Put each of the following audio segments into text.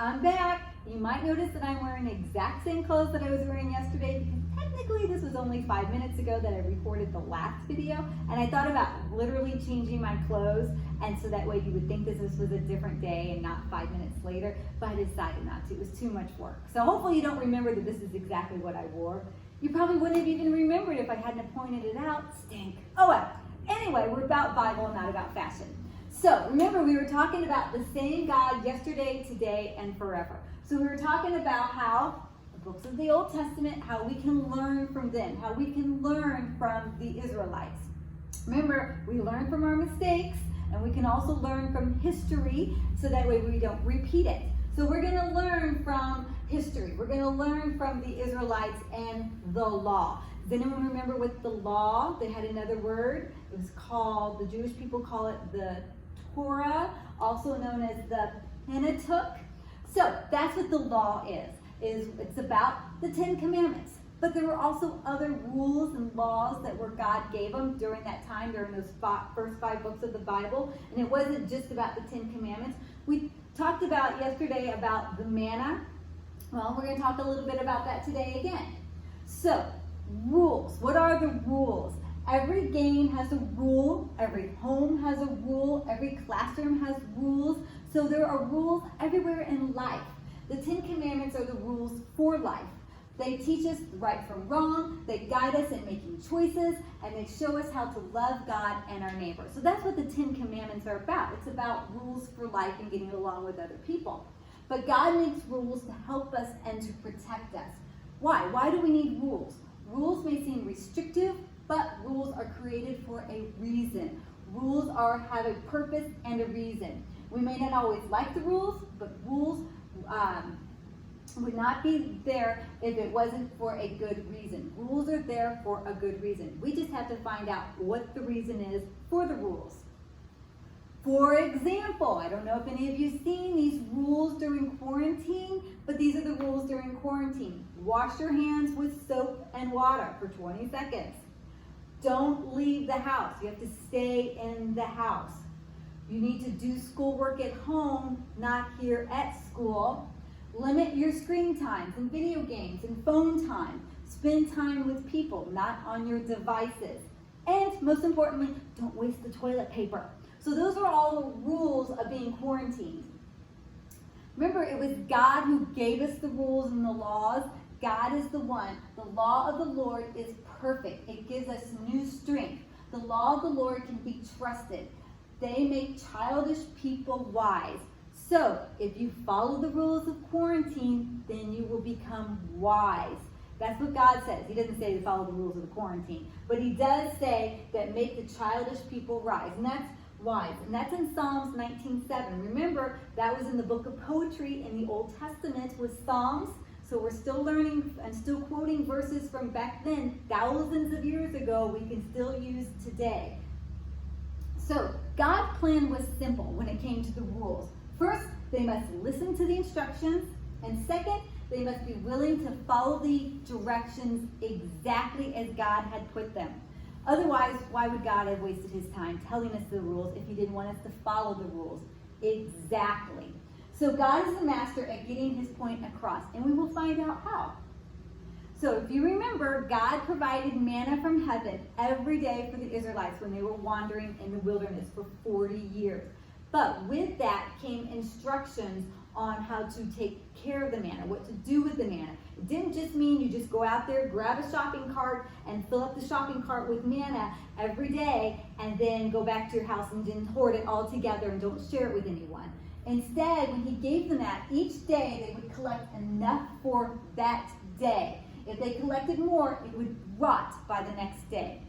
I'm back. You might notice that I'm wearing the exact same clothes that I was wearing yesterday because technically this was only 5 minutes ago that I recorded the last video, and I thought about literally changing my clothes, and so that way you would think this was a different day and not 5 minutes later, but I decided not to. It was too much work. So hopefully you don't remember that this is exactly what I wore. You probably wouldn't have even remembered if I hadn't pointed it out. Stink. Oh well. Anyway, we're about Bible, not about fashion. So remember, we were talking about the same God yesterday, today, and forever. So we were talking about how the books of the Old Testament, how we can learn from them, how we can learn from the Israelites. Remember, we learn from our mistakes, and we can also learn from history, so that way we don't repeat it. So we're going to learn from history. We're going to learn from the Israelites and the law. Does anyone remember what the law? They had another word. It was called, the Jewish people call it the Torah, also known as the Pentateuch. So that's what the law is. It's about the 10 Commandments. But there were also other rules and laws that God gave them during that time, during those first 5 books of the Bible. And it wasn't just about the 10 Commandments. We talked about yesterday about the manna. Well, we're going to talk a little bit about that today again. So, rules. What are the rules? Every game has a rule. Every home has a rule. Every classroom has rules. So there are rules everywhere in life. The 10 Commandments are the rules for life. They teach us right from wrong. They guide us in making choices. And they show us how to love God and our neighbor. So that's what the 10 Commandments are about. It's about rules for life and getting along with other people. But God makes rules to help us and to protect us. Why? Why do we need rules? Rules may seem restrictive, but rules are created for a reason. Rules have a purpose and a reason. We may not always like the rules, but rules would not be there if it wasn't for a good reason. Rules are there for a good reason. We just have to find out what the reason is for the rules. For example, I don't know if any of you have seen these rules during quarantine, but these are the rules during quarantine. Wash your hands with soap and water for 20 seconds. Don't leave the house. You have to stay in the house. You need to do schoolwork at home, not here at school. Limit your screen times and video games and phone time. Spend time with people, not on your devices. And most importantly, don't waste the toilet paper. So those are all the rules of being quarantined. Remember, it was God who gave us the rules and the laws. God is the one. The law of the Lord is perfect. It gives us new strength. The law of the Lord can be trusted. They make childish people wise. So, if you follow the rules of quarantine, then you will become wise. That's what God says. He doesn't say to follow the rules of the quarantine, but he does say that make the childish people rise, and that's wise. And that's in Psalms 19:7. Remember, that was in the book of poetry in the Old Testament with Psalms. So we're still learning and still quoting verses from back then, thousands of years ago, we can still use today. So God's plan was simple when it came to the rules. First, they must listen to the instructions. And second, they must be willing to follow the directions exactly as God had put them. Otherwise, why would God have wasted his time telling us the rules if he didn't want us to follow the rules? Exactly. So God is the master at getting his point across, and we will find out how. So if you remember, God provided manna from heaven every day for the Israelites when they were wandering in the wilderness for 40 years. But with that came instructions on how to take care of the manna, what to do with the manna. It didn't just mean you just go out there, grab a shopping cart, and fill up the shopping cart with manna every day, and then go back to your house and then hoard it all together and don't share it with anyone. Instead, when he gave them that, each day they would collect enough for that day. If they collected more, it would rot by the next day.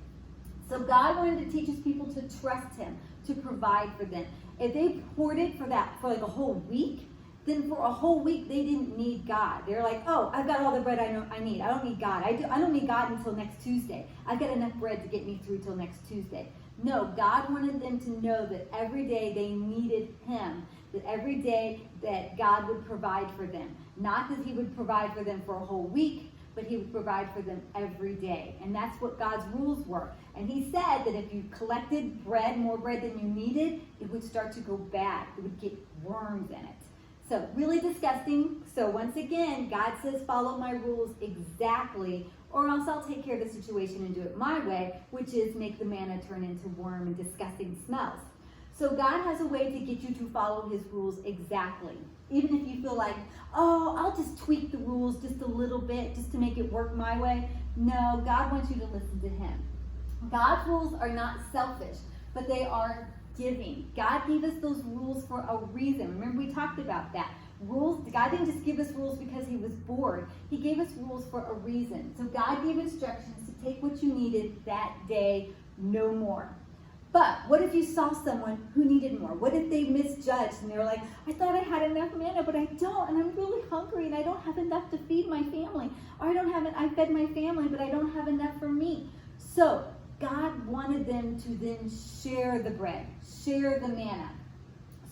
So God wanted to teach his people to trust him, to provide for them. If they hoarded for like a whole week, then for a whole week they didn't need God. They're like, oh, I've got all the bread I need. I don't need God. I don't need God until next Tuesday. I've got enough bread to get me through till next Tuesday. No, God wanted them to know that every day they needed him, that every day that God would provide for them. Not that he would provide for them for a whole week, but he would provide for them every day. And that's what God's rules were. And he said that if you collected bread, more bread than you needed, it would start to go bad. It would get worms in it. So really disgusting. So once again, God says follow my rules exactly, or else I'll take care of the situation and do it my way, which is make the manna turn into worm and disgusting smells. So God has a way to get you to follow his rules exactly. Even if you feel like, oh, I'll just tweak the rules just a little bit just to make it work my way. No, God wants you to listen to him. God's rules are not selfish, but they are giving. God gave us those rules for a reason. Remember, we talked about that. Rules, God didn't just give us rules because he was bored. He gave us rules for a reason. So God gave instructions to take what you needed that day, no more. But what if you saw someone who needed more? What if they misjudged and they were like, I thought I had enough manna, but I don't, and I'm really hungry and I don't have enough to feed my family. Or I fed my family, but I don't have enough for me. So God wanted them to then share the bread, share the manna.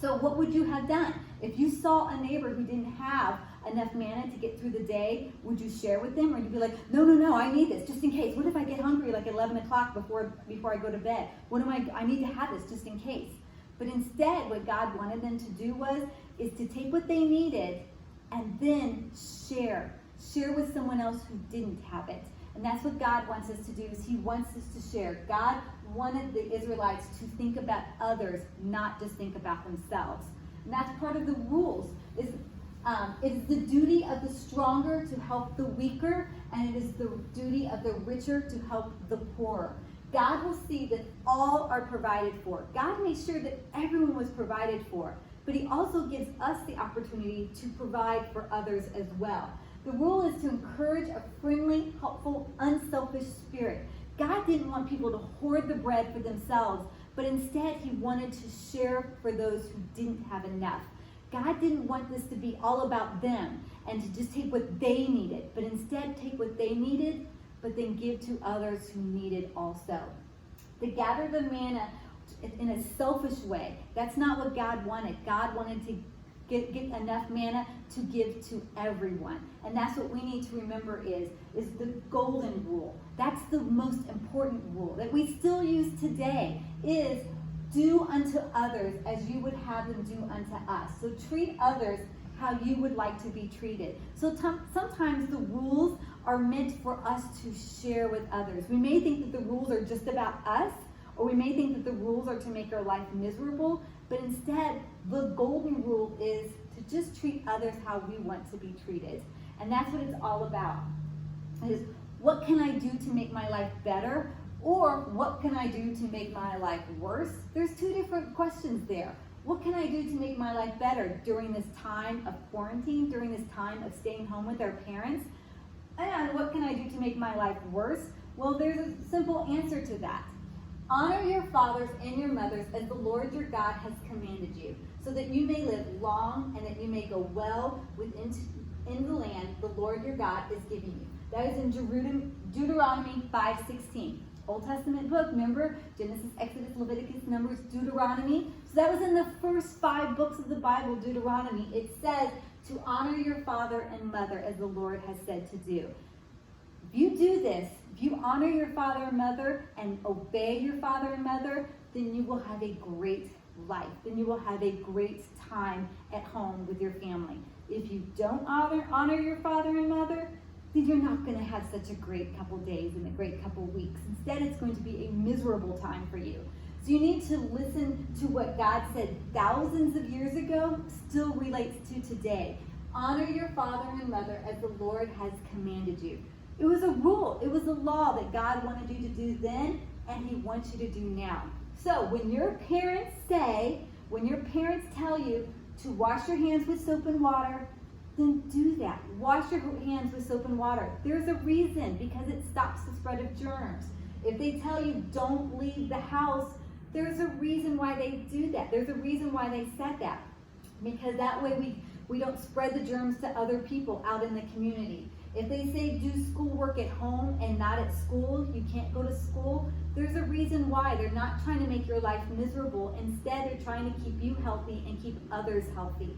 So what would you have done? If you saw a neighbor who didn't have enough manna to get through the day, would you share with them? Or you'd be like, no, I need this just in case. What if I get hungry like 11 o'clock before I go to bed? I need to have this just in case. But instead, what God wanted them to do is to take what they needed and then share with someone else who didn't have it. And that's what God wants us to do, is he wants us to share. God wanted the Israelites to think about others, not just think about themselves. And that's part of the rules. It is the duty of the stronger to help the weaker, and it is the duty of the richer to help the poorer. God will see that all are provided for. God made sure that everyone was provided for, but he also gives us the opportunity to provide for others as well. The rule is to encourage a friendly, helpful, unselfish spirit. God didn't want people to hoard the bread for themselves, but instead he wanted to share for those who didn't have enough. God didn't want this to be all about them and to just take what they needed, but instead take what they needed, but then give to others who needed also. To gather the manna in a selfish way, that's not what God wanted. God wanted to get enough manna to give to everyone. And that's what we need to remember is the golden rule. That's the most important rule that we still use today, is do unto others as you would have them do unto us. So treat others how you would like to be treated. So sometimes the rules are meant for us to share with others. We may think that the rules are just about us, or we may think that the rules are to make our life miserable, but instead, the golden rule is to just treat others how we want to be treated. And that's what it's all about. Is what can I do to make my life better? Or what can I do to make my life worse? There's two different questions there. What can I do to make my life better during this time of quarantine, during this time of staying home with our parents? And what can I do to make my life worse? Well, there's a simple answer to that. Honor your fathers and your mothers as the Lord your God has commanded you, so that you may live long and that you may go well in the land the Lord your God is giving you. That is in Deuteronomy 5:16. Old Testament book, remember? Genesis, Exodus, Leviticus, Numbers, Deuteronomy. So that was in the first 5 books of the Bible, Deuteronomy. It says to honor your father and mother as the Lord has said to do. If you do this, if you honor your father and mother and obey your father and mother, then you will have a great life. Then you will have a great time at home with your family. If you don't honor your father and mother, then you're not going to have such a great couple days and a great couple weeks. Instead, it's going to be a miserable time for you. So you need to listen to what God said thousands of years ago, still relates to today. Honor your father and mother as the Lord has commanded you. It was a rule. It was a law that God wanted you to do then, and he wants you to do now. So when your parents tell you to wash your hands with soap and water, then do that. Wash your hands with soap and water. There's a reason, because it stops the spread of germs. If they tell you don't leave the house, there's a reason why they do that. There's a reason why they said that. Because that way we don't spread the germs to other people out in the community. If they say do schoolwork at home and not at school, you can't go to school, there's a reason why. They're not trying to make your life miserable. Instead, they're trying to keep you healthy and keep others healthy.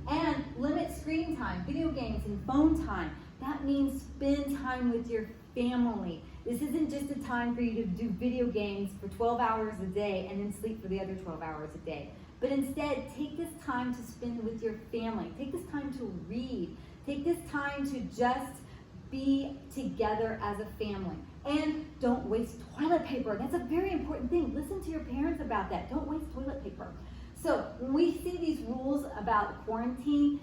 And limit screen time, video games, and phone time. That means spend time with your family. This isn't just a time for you to do video games for 12 hours a day and then sleep for the other 12 hours a day. but instead take this time to spend with your family. Take this time to read. Take this time to just be together as a family. And don't waste toilet paper. That's a very important thing. Listen to your parents about that. Don't waste toilet paper. So when we see these rules about quarantine,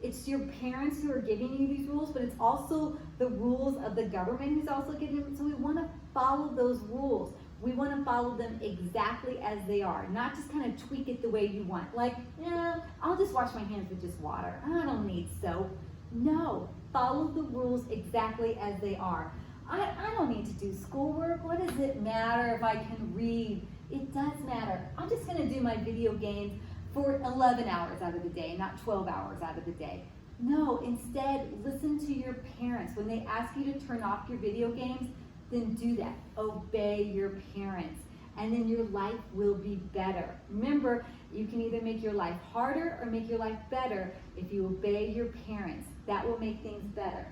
it's your parents who are giving you these rules, but it's also the rules of the government who's also giving them. So we want to follow those rules. We want to follow them exactly as they are, not just kind of tweak it the way you want. Like, yeah, I'll just wash my hands with just water. I don't need soap. No, follow the rules exactly as they are. I don't need to do schoolwork. What does it matter if I can read? It does matter. I'm just going to do my video games for 11 hours out of the day, not 12 hours out of the day. No, instead, listen to your parents. When they ask you to turn off your video games, then do that. Obey your parents, and then your life will be better. Remember, you can either make your life harder or make your life better if you obey your parents. That will make things better.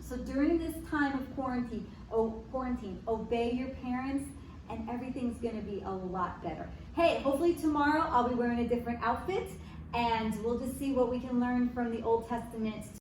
So during this time of quarantine, obey your parents, and everything's going to be a lot better. Hey, hopefully tomorrow I'll be wearing a different outfit, and we'll just see what we can learn from the Old Testament